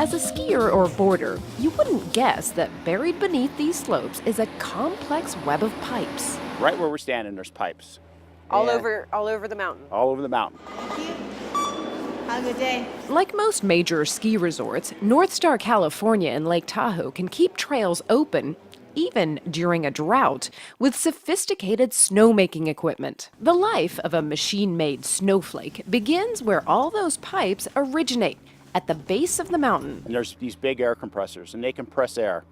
As a skier or boarder, you wouldn't guess that buried beneath these slopes is a complex web of pipes. Right where we're standing, there's pipes. All And over the mountain. all over the mountain. Thank you. Have a good day. Like most major ski resorts, North Star, California and Lake Tahoe can keep trails open even during a drought with sophisticated snowmaking equipment. The life of a machine-made snowflake begins where all those pipes originate, at the base of the mountain. And there's these big air compressors, and they compress air.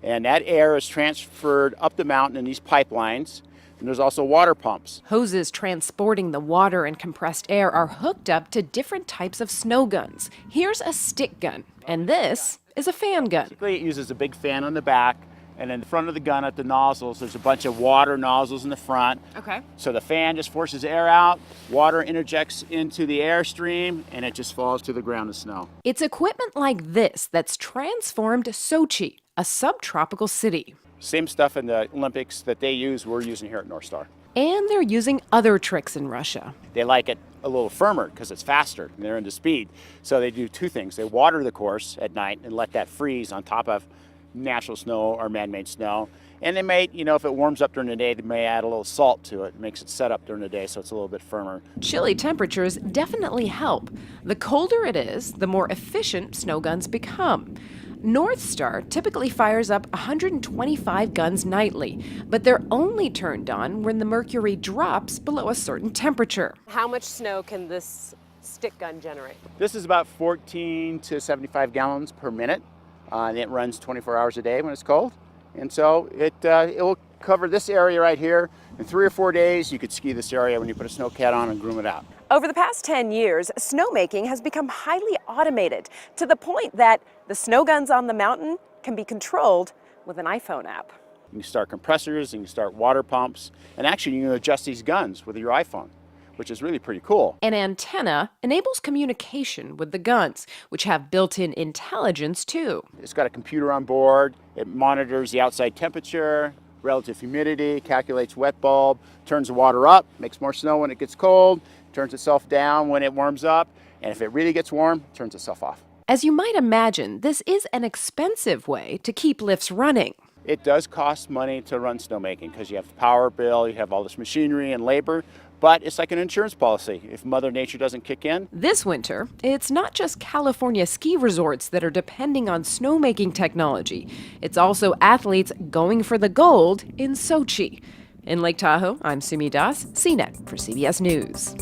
And that air is transferred up the mountain in these pipelines. And there's also water pumps. Hoses transporting the water and compressed air are hooked up to different types of snow guns. Here's a stick gun, and this is a fan gun. Basically, it uses a big fan on the back, and in the front of the gun at the nozzles, there's a bunch of water nozzles in the front. Okay. So the fan just forces air out, water interjects into the airstream, and it just falls to the ground as snow. It's equipment like this that's transformed Sochi, a subtropical city. Same stuff in the Olympics that they use, we're using here at North Star. And they're using other tricks in Russia. They like it a little firmer because it's faster and they're into speed. So they do two things. They water the course at night and let that freeze on top of natural snow or man-made snow. And they may, if it warms up during the day, they may add a little salt to it. It makes it set up during the day so it's a little bit firmer. Chilly temperatures definitely help. The colder it is, the more efficient snow guns become. North Star typically fires up 125 guns nightly, but they're only turned on when the mercury drops below a certain temperature. How much snow can this stick gun generate? This is about 14 to 75 gallons per minute. And it runs 24 hours a day when it's cold. And so it will cover this area right here. In 3 or 4 days, you could ski this area when you put a snowcat on and groom it out. Over the past 10 years, snowmaking has become highly automated to the point that the snow guns on the mountain can be controlled with an iPhone app. You can start compressors, and you can start water pumps, and actually you can adjust these guns with your iPhone, which is really pretty cool. An antenna enables communication with the guns, which have built-in intelligence too. It's got a computer on board. It monitors the outside temperature, relative humidity, calculates wet bulb, turns the water up, makes more snow when it gets cold, turns itself down when it warms up, and if it really gets warm, turns itself off. As you might imagine, this is an expensive way to keep lifts running. It does cost money to run snowmaking because you have the power bill, you have all this machinery and labor, but it's like an insurance policy. If Mother Nature doesn't kick in. This winter, it's not just California ski resorts that are depending on snowmaking technology. It's also athletes going for the gold in Sochi. In Lake Tahoe, I'm Sumi Das, CNET for CBS News.